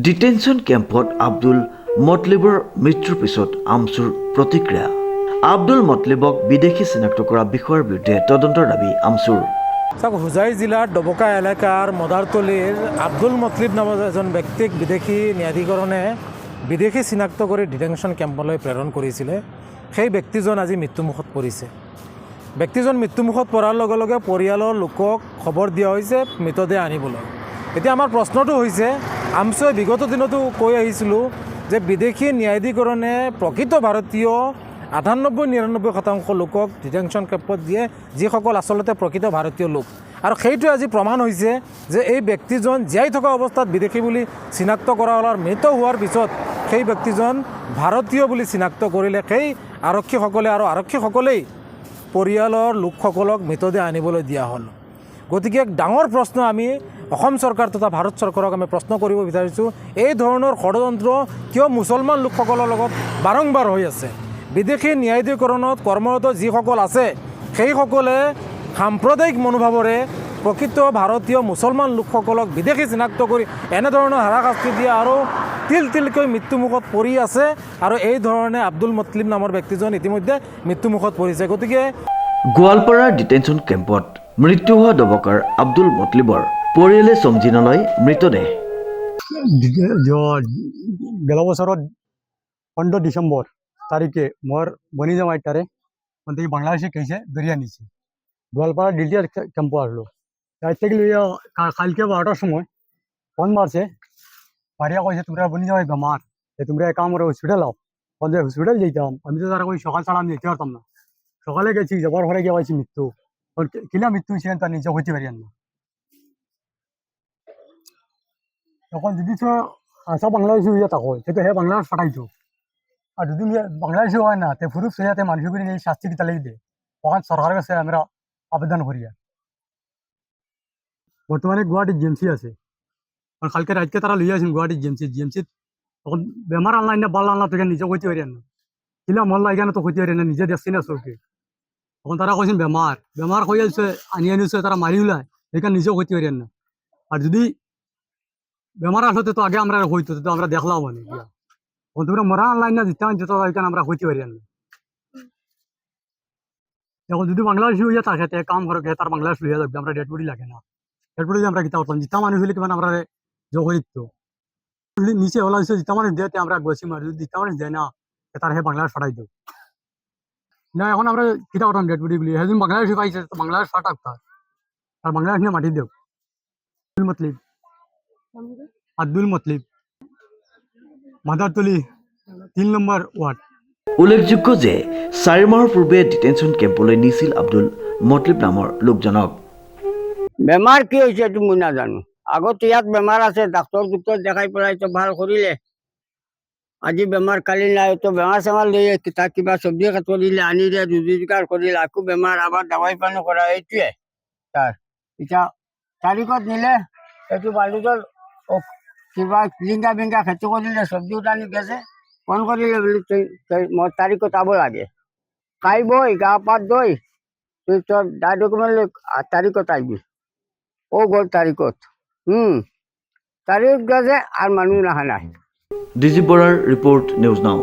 Detention কেম্পত আব্দুল মতলিবৰ মৃত্যুৰ পিছত আমচুৰ প্ৰতিক্ৰিয়া। আব্দুল মতলিবক বিদেশী চিনাক্ত কৰা বিষয়ৰ বিৰুদ্ধে তদন্তৰ দাবী আমচুৰ। হুজাই জিলাৰ ডবকা এলেকাৰ মদাৰতলীৰ আব্দুল মতলিব নামৰ এজন ব্যক্তিক বিদেশী ন্যায়াধিকৰণে বিদেশী চিনাক্ত কৰি ডিটেনশ্যন কেম্পলৈ প্ৰেৰণ কৰিছিলে। সেই ব্যক্তিজন আজি মৃত্যুমুখত পৰিছে। ব্যক্তিজন মৃত্যুমুখত পৰাৰ লগে লগে পৰিয়ালৰ লোকক খবৰ দিয়া হৈছে মৃতদেহ আনিবলৈ। এতিয়া আমাৰ প্ৰশ্নটো হৈছে, আমচুৱে বিগত দিনতো কৈ আহিছিলোঁ যে বিদেশী ন্যায়াধিকৰণে প্ৰকৃত ভাৰতীয় 98-99% লোকক ডিটেনশ্যন কেম্পত দিয়ে, যিসকল আচলতে প্ৰকৃত ভাৰতীয় লোক। আৰু সেইটোৱে আজি প্ৰমাণ হৈছে যে এই ব্যক্তিজন জীয়াই থকা অৱস্থাত বিদেশী বুলি চিনাক্ত কৰা হ'লৰ মৃত হোৱাৰ পিছত সেই ব্যক্তিজন ভাৰতীয় বুলি চিনাক্ত কৰিলে সেই আৰক্ষীসকলে, আৰু আৰক্ষীসকলেই পৰিয়ালৰ লোকসকলক মৃতদেহ আনিবলৈ দিয়া হ'ল। গতিকে এক ডাঙৰ প্ৰশ্ন আমি অসম চৰকাৰ তথা ভাৰত চৰকাৰক আমি প্ৰশ্ন কৰিব বিচাৰিছোঁ, এই ধৰণৰ ষড়যন্ত্ৰ কিয় মুছলমান লোকসকলৰ লগত বাৰম্বাৰ হৈ আছে? বিদেশী ন্যায়াধিকৰণত কৰ্মৰত যিসকল আছে সেইসকলে সাম্প্ৰদায়িক মনোভাৱেৰে প্ৰকৃত ভাৰতীয় মুছলমান লোকসকলক বিদেশী চিনাক্ত কৰি এনেধৰণৰ হাৰাশাস্তি দিয়ে আৰু তিলকৈ মৃত্যুমুখত পৰি আছে। আৰু এই ধৰণে আব্দুল মতলিব নামৰ ব্যক্তিজন ইতিমধ্যে মৃত্যুমুখত পৰিছে। গতিকে গোৱালপাৰা ডিটেনশ্যন কেম্পত মৃত্যু হোৱা ডবকাৰ আব্দুল মতলিবৰ পৰিয়ালে চমজি নলয় মৃতদেহ। গেল বছৰত 15 ডিসেম্বর তারিখে মোর বনি জামাইটারে থেকে বাংলাদেশে কেসে ধরিয়া নিছে। গোয়ালপাড়া ডিটিআর ক্যাম্পে আসলো। তার থেকে লইয়া কালকে 12টার সময় ফোন মারছে, মারিয়া কইছে তোমরা বনি জামাই বেমার, তোমরা এক কাম করে হসপিটাল আও। হসপিটাল যেতাম, আমি তো তারা কই সকাল ছাড়া আমি যেতে পারতাম না। সকালে গেছি, যাবার পরে গিয়ে পাইছি মৃত্যু। কিলা মৃত্যু হয়েছে তার নিজে হইতে পারিয়ান না। তখন যদি তো আসা বাংলাদেশি হইয়া থাকো, সেটা হে বাংলাদেশ ফাটাইতো। আর যদি বাংলাদেশি হয় না, তে ফুরুপ সে মানুষকে নিয়ে শাস্তি দিতে লাগি দে, তখন সরকারের কাছে আমরা আবেদন করি। বর্তমানে গুয়াহাটি জিএমসি আছে, আর কালকে রাতকে তারা লইয়া আসেন গুয়াহাটি জিএমসি তখন বেমার আনলাই না বাল আনলা তোকে নিজে হইতে পারিয়ান না। কিলা মল্লা এখানে তো হইতে পারি না, নিজে দেখছি না চোখে। তখন তারা কইছেন বেমার হয়ে যাচ্ছে, আনিছে তারা মারি উলায়, এখানে নিজেও হইতে পারিয়ান না। আর যদি বেমার আসতে তো আগে আমরা হইতো, তো আমরা দেখলাম মানে তোমরা মরা অনলাইন না দিতে যেত এখানে আমরা হইতে পারি না। এখন যদি বাংলাদেশি হইয়া থাকে কাম করে তার বাংলাদেশ লইয়া যাবে, আমরা ডেড বডি লাগে না। ডেড বডি আমরা কিতা করতাম, জিতা মানুষ হইলে কিমান আমরা যোগ দিত নিচে ওলা জিতা মানুষ দিয়ে আমরা গেছি মারি, যদি জিতা মানুষ দেয় না তার হে বাংলাদেশ ফাটাই দেব না। এখন আমরা কিতা করতাম ডেড বডি গুলি, সেদিন বাংলাদেশি পাইছে তো বাংলাদেশ ফাটাক তার বাংলাদেশ নিয়ে মাটি দেব। Abdul Matlib, Madartali 3 number ward. উল্লেখযোগ্য যে 4 মাহৰ পূৰ্বে ডিটেনশ্যন কেম্পলৈ নিছিল আব্দুল মতলিব নামৰ লোকজনক। বেমাৰ কি হৈছে এইটো মই নাজানো। আগত ইয়াত বেমাৰ আছে, ডাক্তৰ দেখাই পেলাই তো ভাল কৰিলে। আজি বেমাৰ কালি নাই, তো বেমাৰ চেমাৰ লৈ কিবা চব্জি কৰিলে আনি দিয়ে, ৰোজগাৰ কৰিলে, আকৌ বেমাৰ আবাৰ দাৱাই পানী কৰা, এইটোৱে তাৰ। এতিয়া তাৰিখত নিলে এইটো বালুজৰ কিবা লিংগা বিংগা খেতি কৰিলে, চব্জি আনি গেছে, ফোন কৰিলে বুলি মই তাৰিখত আব লাগে। খাই বই গা পা ধুই তুই তোর ডকুমেন্ট তারিখত আইবি। ও গল তারিখত তারিখ গেছে আর মানুষ নাহা নাই। ডিজি বৰাৰ ৰিপৰ্ট নিউজ নাও।